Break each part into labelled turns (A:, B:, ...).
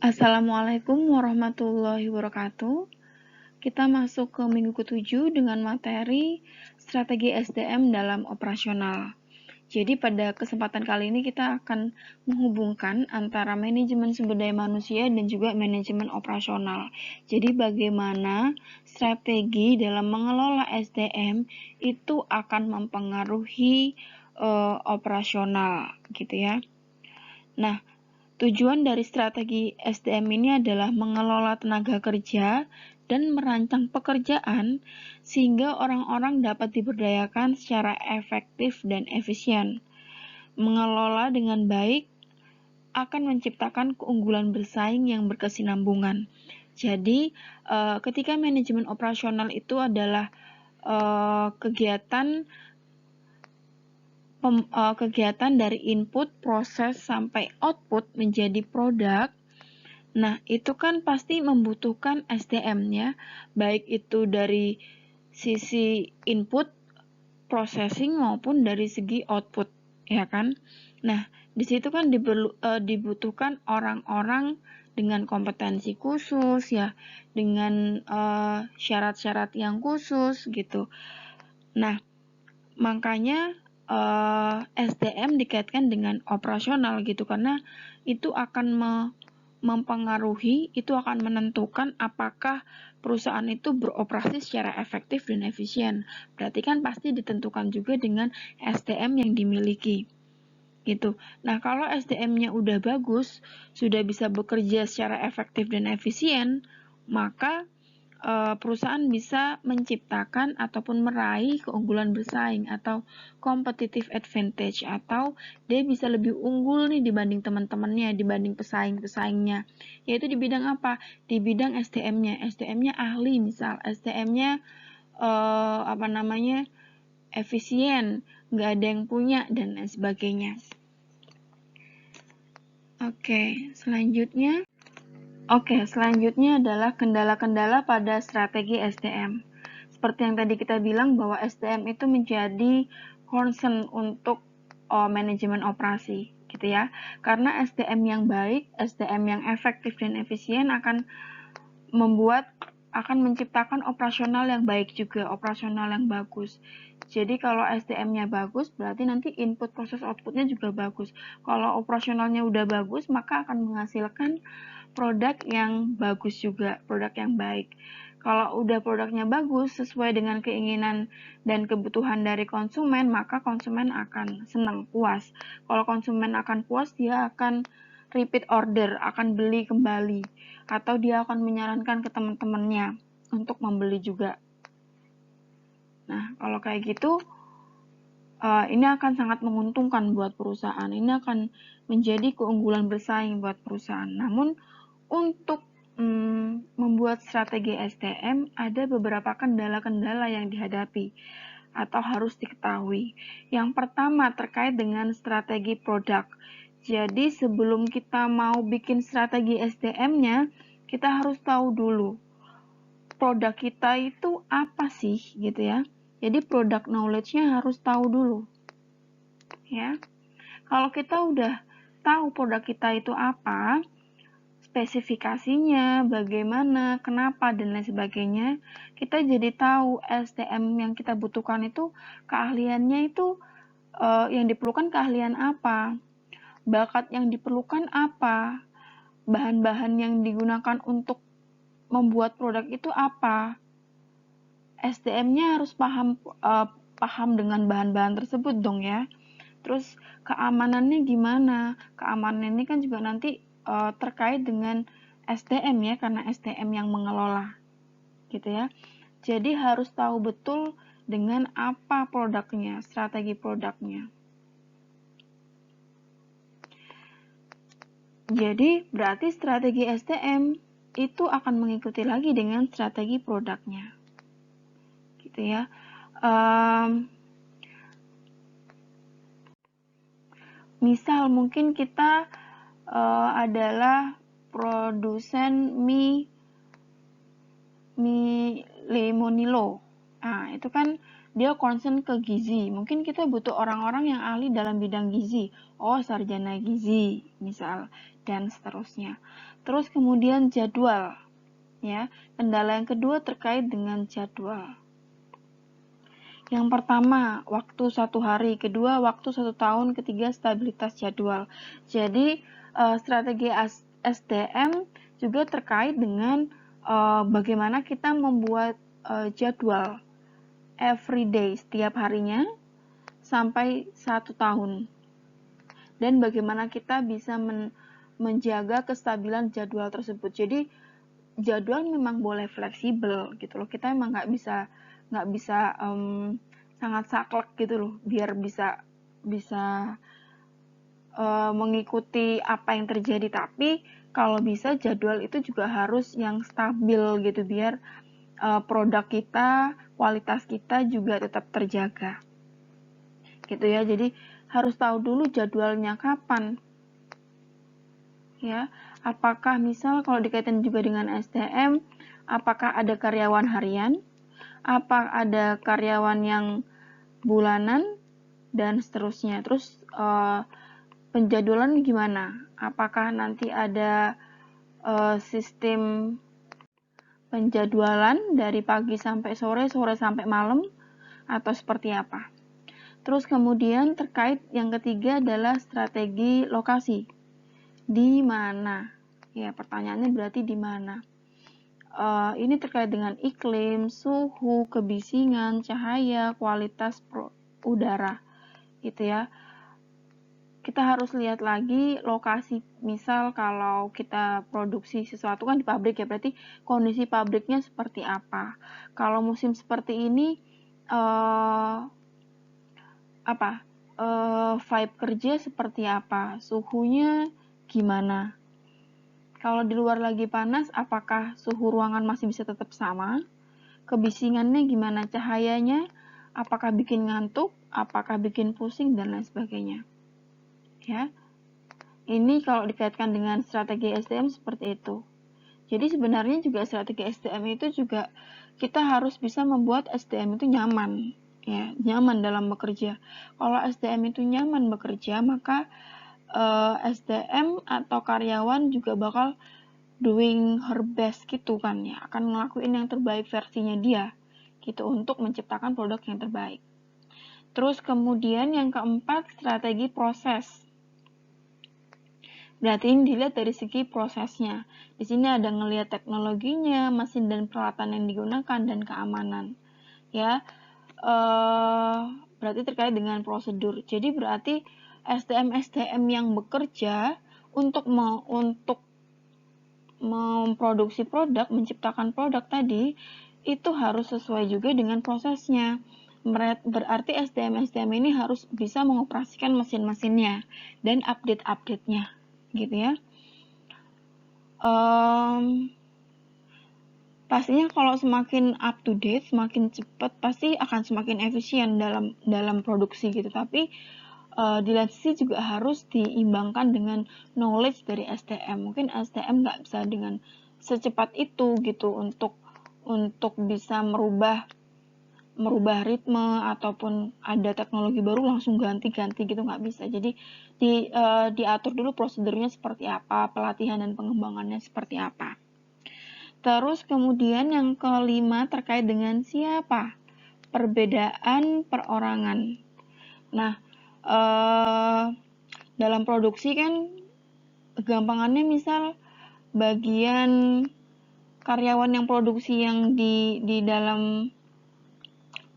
A: Assalamualaikum warahmatullahi wabarakatuh. Kita masuk ke minggu ke-7 dengan materi strategi SDM dalam operasional. Jadi pada kesempatan kali ini kita akan menghubungkan antara manajemen sumber daya manusia dan juga manajemen operasional. Jadi bagaimana strategi dalam mengelola SDM itu akan mempengaruhi operasional gitu ya. Nah, tujuan dari strategi SDM ini adalah mengelola tenaga kerja dan merancang pekerjaan sehingga orang-orang dapat diberdayakan secara efektif dan efisien. Mengelola dengan baik akan menciptakan keunggulan bersaing yang berkesinambungan. Jadi, ketika manajemen operasional itu adalah kegiatan dari input, proses, sampai output menjadi produk. Nah, itu kan pasti membutuhkan SDM-nya, baik itu dari sisi input, processing, maupun dari segi output, ya kan? Nah, di situ kan dibutuhkan orang-orang dengan kompetensi khusus, ya, dengan syarat-syarat yang khusus, gitu. Nah, makanya SDM dikaitkan dengan operasional gitu, karena itu akan mempengaruhi, itu akan menentukan apakah perusahaan itu beroperasi secara efektif dan efisien. Berarti kan pasti ditentukan juga dengan SDM yang dimiliki. Gitu. Nah, kalau SDM-nya udah bagus, sudah bisa bekerja secara efektif dan efisien, maka perusahaan bisa menciptakan ataupun meraih keunggulan bersaing atau competitive advantage, atau dia bisa lebih unggul nih dibanding teman-temannya, dibanding pesaing-pesaingnya. Yaitu di bidang apa? Di bidang SDM-nya. SDM-nya ahli, misal SDM-nya efisien, nggak ada yang punya, dan lain sebagainya. Oke, selanjutnya adalah kendala-kendala pada strategi SDM. Seperti yang tadi kita bilang bahwa SDM itu menjadi concern untuk manajemen operasi, gitu ya. Karena SDM yang baik, SDM yang efektif dan efisien akan menciptakan operasional yang baik juga, operasional yang bagus. Jadi kalau SDM-nya bagus, berarti nanti input proses output-nya juga bagus. Kalau operasionalnya udah bagus, maka akan menghasilkan produk yang bagus juga, produk yang baik. Kalau udah produknya bagus, sesuai dengan keinginan dan kebutuhan dari konsumen, maka konsumen akan senang, puas. Kalau konsumen akan puas, dia akan repeat order, akan beli kembali, atau dia akan menyarankan ke teman-temannya untuk membeli juga. Nah, kalau kayak gitu, ini akan sangat menguntungkan buat perusahaan. Ini akan menjadi keunggulan bersaing buat perusahaan. Namun, untuk membuat strategi SDM, ada beberapa kendala-kendala yang dihadapi atau harus diketahui. Yang pertama terkait dengan strategi produk. Jadi sebelum kita mau bikin strategi SDM-nya, kita harus tahu dulu produk kita itu apa sih, gitu ya. Jadi product knowledge-nya harus tahu dulu. Ya. Kalau kita udah tahu produk kita itu apa, spesifikasinya, bagaimana, kenapa, dan lain sebagainya, kita jadi tahu SDM yang kita butuhkan itu keahliannya itu yang diperlukan keahlian apa, bakat yang diperlukan apa, bahan-bahan yang digunakan untuk membuat produk itu apa. SDM-nya harus paham dengan bahan-bahan tersebut dong ya. Terus keamanannya gimana? Keamanan ini kan juga nanti terkait dengan SDM ya, karena SDM yang mengelola gitu ya. Jadi harus tahu betul dengan apa produknya, strategi produknya. Jadi berarti strategi SDM itu akan mengikuti lagi dengan strategi produknya, gitu ya. Misal mungkin kita adalah produsen mie Lemonilo. Nah, itu kan dia concern ke gizi. Mungkin kita butuh orang-orang yang ahli dalam bidang gizi. Oh, sarjana gizi, misal, dan seterusnya. Terus kemudian jadwal. Ya, kendala yang kedua terkait dengan jadwal. Yang pertama, waktu 1 hari. Kedua, waktu 1 tahun. Ketiga, stabilitas jadwal. Jadi, strategi SDM juga terkait dengan bagaimana kita membuat jadwal everyday, setiap harinya, sampai 1 tahun. Dan bagaimana kita bisa menjaga kestabilan jadwal tersebut. Jadi, jadwal memang boleh fleksibel gitu loh. Kita emang nggak bisa sangat saklek gitu loh, biar bisa mengikuti apa yang terjadi. Tapi kalau bisa jadwal itu juga harus yang stabil gitu, biar produk kita, kualitas kita juga tetap terjaga gitu ya. Jadi harus tahu dulu jadwalnya kapan ya. Apakah misal kalau dikaitan juga dengan SDM, apakah ada karyawan harian, apa ada karyawan yang bulanan, dan seterusnya. Terus penjadwalan gimana? Apakah nanti ada sistem penjadwalan dari pagi sampai sore, sore sampai malam, atau seperti apa? Terus kemudian terkait yang ketiga adalah strategi lokasi. Di mana? Ya, pertanyaannya berarti di mana? Ini terkait dengan iklim, suhu, kebisingan, cahaya, kualitas udara, gitu ya. Kita harus lihat lagi lokasi. Misal kalau kita produksi sesuatu kan di pabrik ya, berarti kondisi pabriknya seperti apa. Kalau musim seperti ini vibe kerja seperti apa, suhunya gimana. Kalau di luar lagi panas, apakah suhu ruangan masih bisa tetap sama, kebisingannya gimana, cahayanya apakah bikin ngantuk, apakah bikin pusing, dan lain sebagainya ya. Ini kalau dikaitkan dengan strategi SDM seperti itu. Jadi sebenarnya juga strategi SDM itu juga kita harus bisa membuat SDM itu nyaman, ya, nyaman dalam bekerja. Kalau SDM itu nyaman bekerja, maka SDM atau karyawan juga bakal doing her best gitu kan ya, akan ngelakuin yang terbaik versinya dia gitu untuk menciptakan produk yang terbaik. Terus kemudian yang keempat, strategi proses. Berarti ini dilihat dari segi prosesnya. Di sini ada ngelihat teknologinya, mesin dan peralatan yang digunakan, dan keamanan. Ya, berarti terkait dengan prosedur. Jadi berarti SDM yang bekerja untuk memproduksi produk, menciptakan produk tadi, itu harus sesuai juga dengan prosesnya. Berarti SDM ini harus bisa mengoperasikan mesin-mesinnya dan update-nya gitu ya. Pastinya kalau semakin up to date, semakin cepat, pasti akan semakin efisien dalam produksi gitu. Tapi di lain sisi juga harus diimbangkan dengan knowledge dari SDM. Mungkin SDM nggak bisa dengan secepat itu gitu untuk bisa merubah ritme ataupun ada teknologi baru langsung ganti gitu, nggak bisa. Jadi diatur dulu prosedurnya seperti apa, pelatihan dan pengembangannya seperti apa. Terus kemudian yang kelima terkait dengan siapa, perbedaan perorangan. Nah, dalam produksi kan gampangannya misal bagian karyawan yang produksi yang di dalam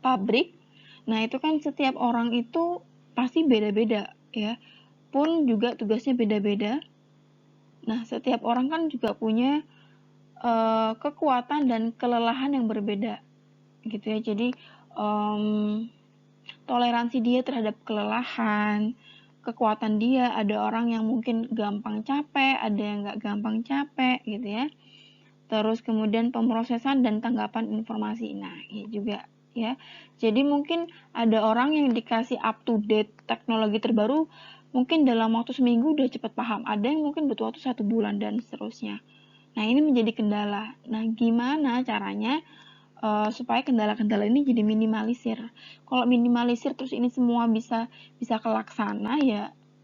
A: pabrik, nah itu kan setiap orang itu pasti beda-beda ya, pun juga tugasnya beda-beda. Nah, setiap orang kan juga punya kekuatan dan kelelahan yang berbeda gitu ya. Jadi toleransi dia terhadap kelelahan, kekuatan dia, ada orang yang mungkin gampang capek, ada yang nggak gampang capek gitu ya. Terus kemudian pemrosesan dan tanggapan informasi. Nah, ini juga ya. Jadi mungkin ada orang yang dikasih up to date teknologi terbaru, mungkin dalam waktu seminggu udah cepat paham. Ada yang mungkin butuh waktu 1 bulan dan seterusnya. Nah, ini menjadi kendala. Nah, gimana caranya supaya kendala-kendala ini jadi minimalisir. Kalau minimalisir terus ini semua bisa kelaksana,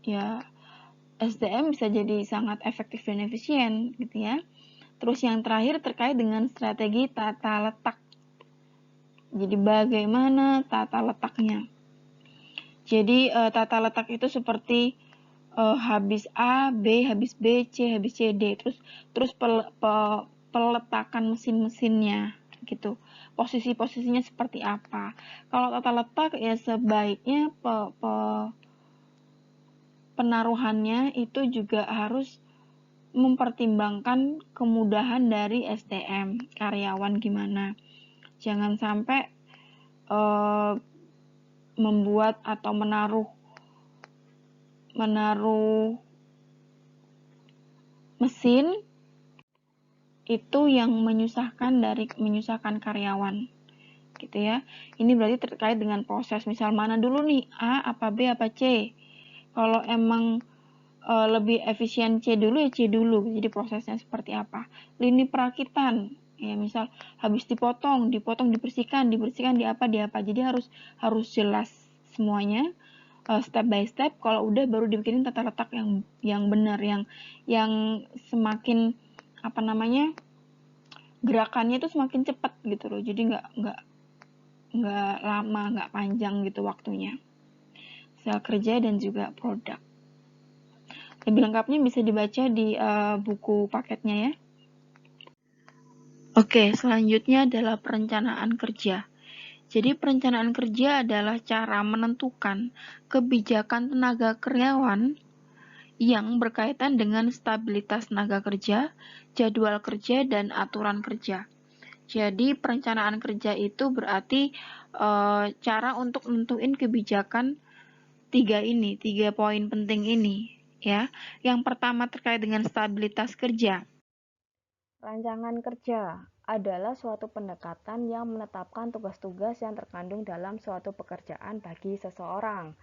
A: ya SDM bisa jadi sangat efektif dan efisien gitu ya. Terus yang terakhir terkait dengan strategi tata letak. Jadi bagaimana tata letaknya? Jadi tata letak itu seperti habis A, B, habis B, C, habis C, D. Terus peletakan mesin-mesinnya gitu. Posisi-posisinya seperti apa. Kalau tata letak ya sebaiknya penaruhannya itu juga harus mempertimbangkan kemudahan dari SDM, karyawan gimana. Jangan sampai membuat atau menaruh mesin itu yang menyusahkan karyawan gitu ya. Ini berarti terkait dengan proses, misal mana dulu nih, A apa B apa C. Kalau emang lebih efisien C dulu ya C dulu. Jadi prosesnya seperti apa. Lini perakitan ya, misal habis dipotong dibersihkan di apa. Jadi harus jelas semuanya step by step. Kalau udah baru dibikinin tata letak yang benar, yang semakin gerakannya itu semakin cepat gitu loh. Jadi nggak lama, nggak panjang gitu waktunya. Sel kerja dan juga produk. Lebih lengkapnya bisa dibaca di buku paketnya ya. Oke, selanjutnya adalah perencanaan kerja. Jadi perencanaan kerja adalah cara menentukan kebijakan tenaga karyawan yang berkaitan dengan stabilitas tenaga kerja, jadwal kerja, dan aturan kerja. Jadi perencanaan kerja itu berarti cara untuk nentuin kebijakan tiga poin penting ini ya. Yang pertama terkait dengan stabilitas kerja.
B: Rancangan kerja adalah suatu pendekatan yang menetapkan tugas-tugas yang terkandung dalam suatu pekerjaan bagi seseorang.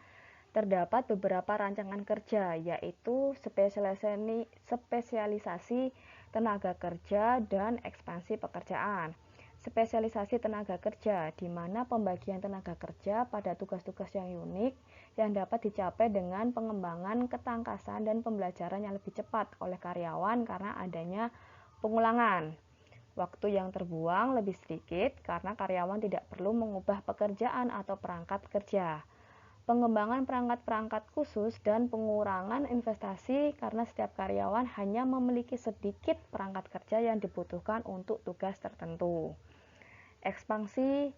B: Terdapat beberapa rancangan kerja, yaitu spesialisasi tenaga kerja dan ekspansi pekerjaan. Spesialisasi tenaga kerja, di mana pembagian tenaga kerja pada tugas-tugas yang unik yang dapat dicapai dengan pengembangan ketangkasan dan pembelajaran yang lebih cepat oleh karyawan karena adanya pengulangan. Waktu yang terbuang lebih sedikit karena karyawan tidak perlu mengubah pekerjaan atau perangkat kerja. Pengembangan perangkat-perangkat khusus dan pengurangan investasi karena setiap karyawan hanya memiliki sedikit perangkat kerja yang dibutuhkan untuk tugas tertentu. Ekspansi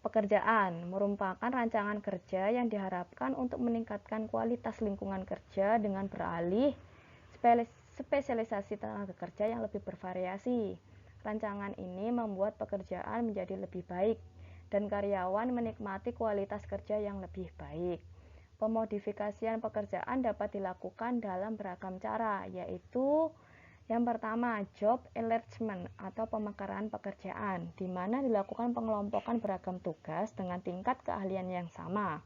B: pekerjaan merupakan rancangan kerja yang diharapkan untuk meningkatkan kualitas lingkungan kerja dengan beralih spesialisasi tenaga kerja yang lebih bervariasi. Rancangan ini membuat pekerjaan menjadi lebih baik dan karyawan menikmati kualitas kerja yang lebih baik. Pemodifikasian pekerjaan dapat dilakukan dalam beragam cara, yaitu yang pertama, job enlargement atau pemekaran pekerjaan, di mana dilakukan pengelompokan beragam tugas dengan tingkat keahlian yang sama.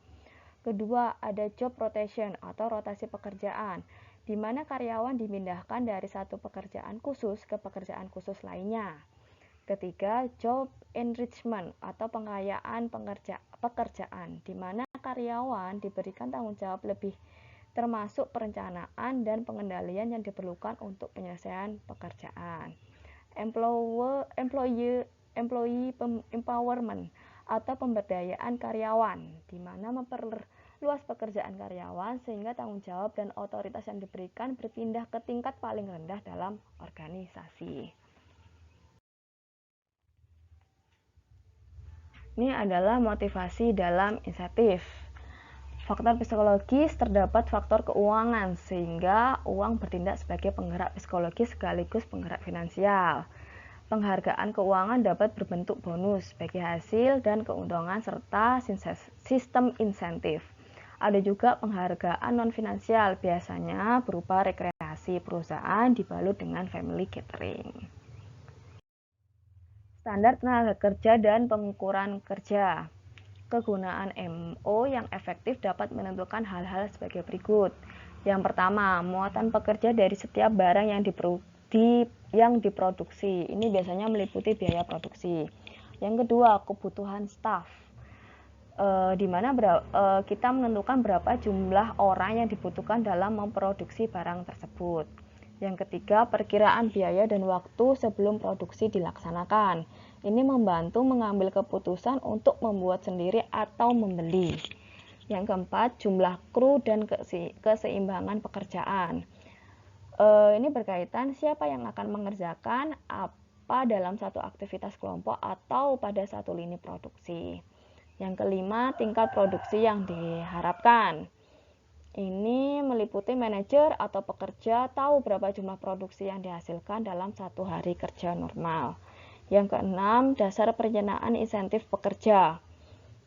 B: Kedua, ada job rotation atau rotasi pekerjaan, di mana karyawan dipindahkan dari satu pekerjaan khusus ke pekerjaan khusus lainnya. Ketiga, job enrichment atau pengayaan pekerjaan, di mana karyawan diberikan tanggung jawab lebih termasuk perencanaan dan pengendalian yang diperlukan untuk penyelesaian pekerjaan. Employee empowerment atau pemberdayaan karyawan, di mana memperluas pekerjaan karyawan sehingga tanggung jawab dan otoritas yang diberikan berpindah ke tingkat paling rendah dalam organisasi. Ini adalah motivasi dalam insentif. Faktor psikologis, terdapat faktor keuangan, sehingga uang bertindak sebagai penggerak psikologis sekaligus penggerak finansial. Penghargaan keuangan dapat berbentuk bonus bagi hasil dan keuntungan serta sistem insentif. Ada juga penghargaan non-finansial, biasanya berupa rekreasi perusahaan dibalut dengan family gathering. Standar tenaga kerja dan pengukuran kerja. Kegunaan MO yang efektif dapat menentukan hal-hal sebagai berikut. Yang pertama, muatan pekerja dari setiap barang yang diproduksi. Ini biasanya meliputi biaya produksi. Yang kedua, kebutuhan staff. Di mana kita menentukan berapa jumlah orang yang dibutuhkan dalam memproduksi barang tersebut. Yang ketiga, perkiraan biaya dan waktu sebelum produksi dilaksanakan. Ini membantu mengambil keputusan untuk membuat sendiri atau membeli. Yang keempat, jumlah kru dan keseimbangan pekerjaan. Ini berkaitan siapa yang akan mengerjakan apa dalam satu aktivitas kelompok atau pada satu lini produksi. Yang kelima, tingkat produksi yang diharapkan. Ini meliputi manajer atau pekerja tahu berapa jumlah produksi yang dihasilkan dalam satu hari kerja normal. Yang keenam, dasar perencanaan insentif pekerja.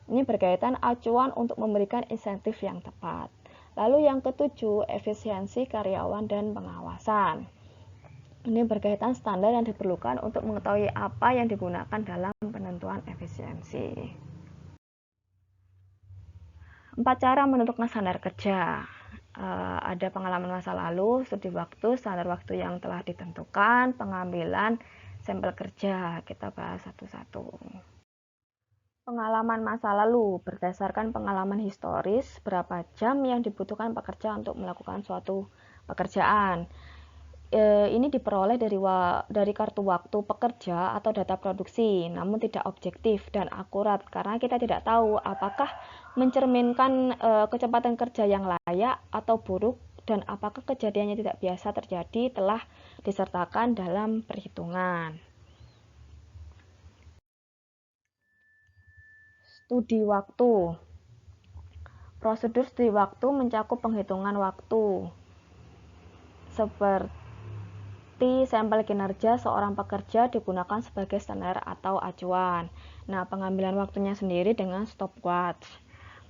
B: Ini berkaitan acuan untuk memberikan insentif yang tepat. Lalu yang ketujuh, efisiensi karyawan dan pengawasan. Ini berkaitan standar yang diperlukan untuk mengetahui apa yang digunakan dalam penentuan efisiensi. 4 cara menentukan standar kerja. Ada pengalaman masa lalu, studi waktu, standar waktu yang telah ditentukan, pengambilan sampel kerja. Kita bahas satu-satu. Pengalaman masa lalu, berdasarkan pengalaman historis, berapa jam yang dibutuhkan pekerja untuk melakukan suatu pekerjaan. Ini diperoleh dari kartu waktu pekerja atau data produksi, namun tidak objektif dan akurat karena kita tidak tahu apakah mencerminkan kecepatan kerja yang layak atau buruk dan apakah kejadiannya tidak biasa terjadi telah disertakan dalam perhitungan. Studi waktu. Prosedur studi waktu mencakup penghitungan waktu seperti sampel kinerja seorang pekerja digunakan sebagai standar atau acuan. Nah, pengambilan waktunya sendiri dengan stopwatch.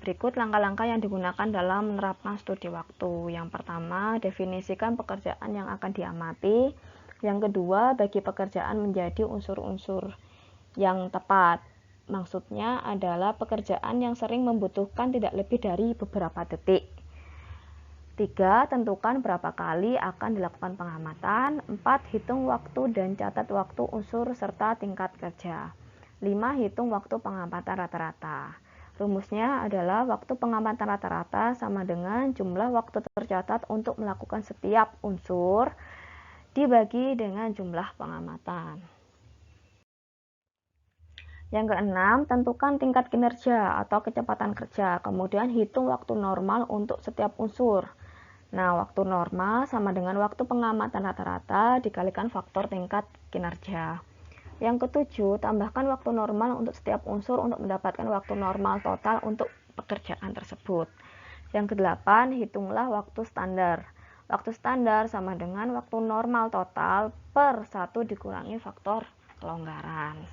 B: Berikut langkah-langkah yang digunakan dalam menerapkan studi waktu. Yang pertama, definisikan pekerjaan yang akan diamati. Yang kedua, bagi pekerjaan menjadi unsur-unsur yang tepat. Maksudnya adalah pekerjaan yang sering membutuhkan tidak lebih dari beberapa detik. 3. Tentukan berapa kali akan dilakukan pengamatan. 4. Hitung waktu dan catat waktu unsur serta tingkat kerja. 5. Hitung waktu pengamatan rata-rata. Rumusnya adalah waktu pengamatan rata-rata sama dengan jumlah waktu tercatat untuk melakukan setiap unsur dibagi dengan jumlah pengamatan. Yang keenam, tentukan tingkat kinerja atau kecepatan kerja. Kemudian hitung waktu normal untuk setiap unsur. Nah, waktu normal sama dengan waktu pengamatan rata-rata dikalikan faktor tingkat kinerja. Yang ketujuh, tambahkan waktu normal untuk setiap unsur untuk mendapatkan waktu normal total untuk pekerjaan tersebut. Yang kedelapan, hitunglah waktu standar. Waktu standar sama dengan waktu normal total per 1 dikurangi faktor kelonggaran.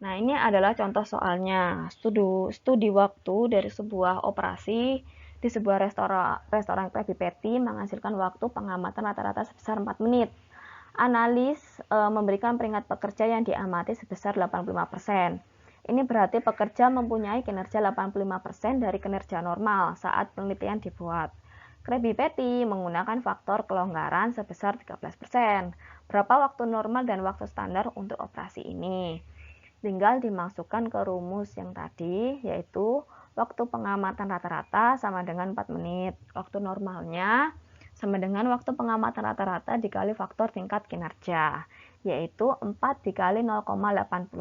B: Nah, ini adalah contoh soalnya. Studi waktu dari sebuah operasi di sebuah restoran Krabby Patty menghasilkan waktu pengamatan rata-rata sebesar 4 menit. Analis memberikan peringkat pekerja yang diamati sebesar 85%. Ini berarti pekerja mempunyai kinerja 85% dari kinerja normal saat penelitian dibuat. Krabby Patty menggunakan faktor kelonggaran sebesar 13%. Berapa waktu normal dan waktu standar untuk operasi ini? Tinggal dimasukkan ke rumus yang tadi, yaitu waktu pengamatan rata-rata sama dengan 4 menit. Waktu normalnya sama dengan waktu pengamatan rata-rata dikali faktor tingkat kinerja, yaitu 4 dikali 0,85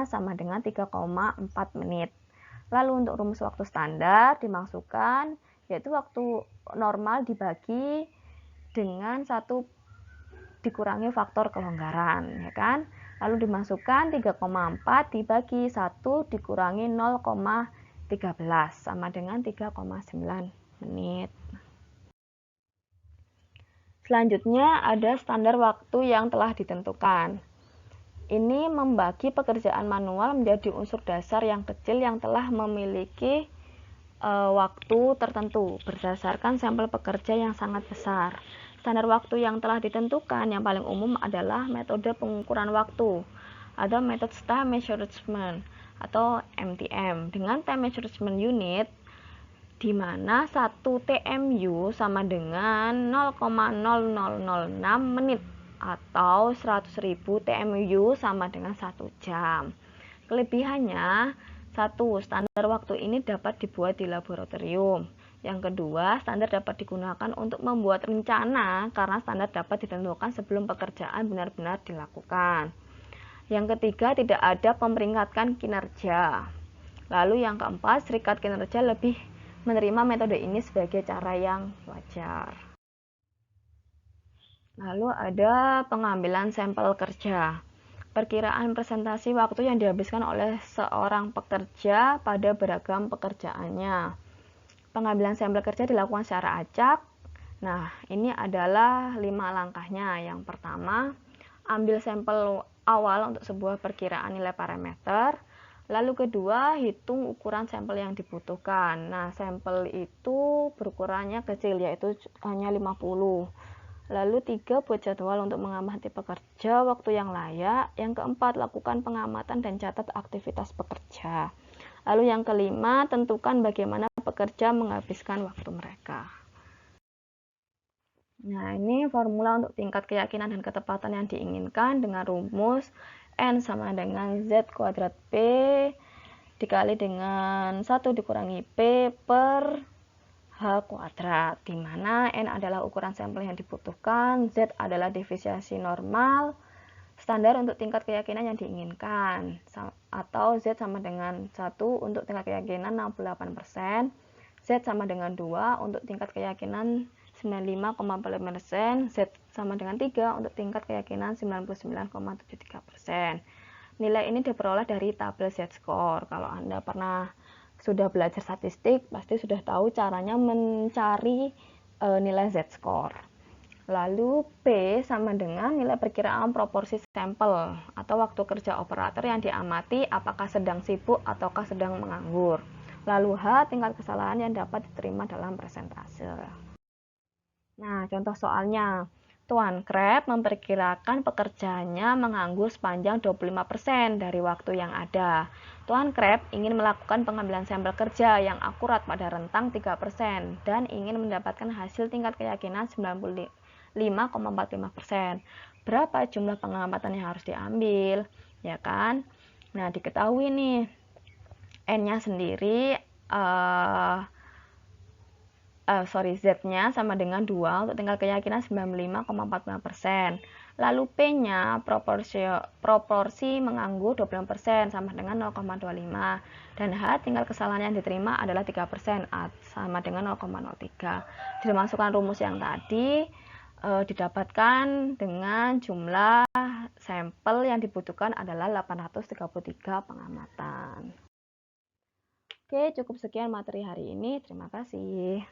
B: sama dengan 3,4 menit. Lalu untuk rumus waktu standar dimasukkan, yaitu waktu normal dibagi dengan 1 dikurangi faktor kelonggaran, ya kan? Lalu dimasukkan 3,4 dibagi 1 dikurangi 0,13 sama dengan 3,9 menit. Selanjutnya ada standar waktu yang telah ditentukan. Ini membagi pekerjaan manual menjadi unsur dasar yang kecil yang telah memiliki waktu tertentu berdasarkan sampel pekerja yang sangat besar. Standar waktu yang telah ditentukan yang paling umum adalah metode pengukuran waktu atau metode time measurement atau MTM dengan time measurement unit di mana 1 TMU sama dengan 0,0006 menit. atau 100.000 TMU sama dengan 1 jam. Kelebihannya, satu, standar waktu ini dapat dibuat di laboratorium. Yang kedua, standar dapat digunakan untuk membuat rencana karena standar dapat ditentukan sebelum pekerjaan benar-benar dilakukan. Yang ketiga, tidak ada pemeringkatan kinerja. Lalu yang keempat, serikat kinerja lebih menerima metode ini sebagai cara yang wajar. Lalu ada pengambilan sampel kerja. Perkiraan presentasi waktu yang dihabiskan oleh seorang pekerja pada beragam pekerjaannya. Pengambilan sampel kerja dilakukan secara acak. Nah, ini adalah 5 langkahnya. Yang pertama, ambil sampel awal untuk sebuah perkiraan nilai parameter. Lalu kedua, hitung ukuran sampel yang dibutuhkan. Nah, sampel itu berukurannya kecil, yaitu hanya 50. Lalu 3, buat jadwal untuk mengamati pekerja waktu yang layak. Yang keempat, lakukan pengamatan dan catat aktivitas pekerja. Lalu yang kelima, tentukan bagaimana pekerja menghabiskan waktu mereka. Nah, ini formula untuk tingkat keyakinan dan ketepatan yang diinginkan dengan rumus N sama dengan Z kuadrat P dikali dengan 1 dikurangi P per H kuadrat, di mana N adalah ukuran sampel yang dibutuhkan, Z adalah deviasi normal, standar untuk tingkat keyakinan yang diinginkan, atau Z sama dengan 1 untuk tingkat keyakinan 68%, Z sama dengan 2 untuk tingkat keyakinan 95,45%, Z sama dengan 3 untuk tingkat keyakinan 99,73%. Nilai ini diperoleh dari tabel Z-score. Kalau Anda pernah sudah belajar statistik, pasti sudah tahu caranya mencari nilai Z-score. Lalu P sama dengan nilai perkiraan proporsi sampel atau waktu kerja operator yang diamati apakah sedang sibuk ataukah sedang menganggur. Lalu H, tingkat kesalahan yang dapat diterima dalam persentase. Nah, contoh soalnya. Tuan Krab memperkirakan pekerjaannya menganggur sepanjang 25% dari waktu yang ada. Tuan Krab ingin melakukan pengambilan sampel kerja yang akurat pada rentang 3% dan ingin mendapatkan hasil tingkat keyakinan 95,45%. Berapa jumlah pengamatan yang harus diambil? Ya kan? Nah, diketahui nih N-nya sendiri Z-nya sama dengan 2 untuk tingkat keyakinan 95,45%. Lalu P-nya proporsi menganggur 25% sama dengan 0,25. Dan H, tingkat kesalahan yang diterima adalah 3%, sama dengan 0,03. Dimasukkan rumus yang tadi, didapatkan dengan jumlah sampel yang dibutuhkan adalah 833 pengamatan. Oke, cukup sekian materi hari ini. Terima kasih.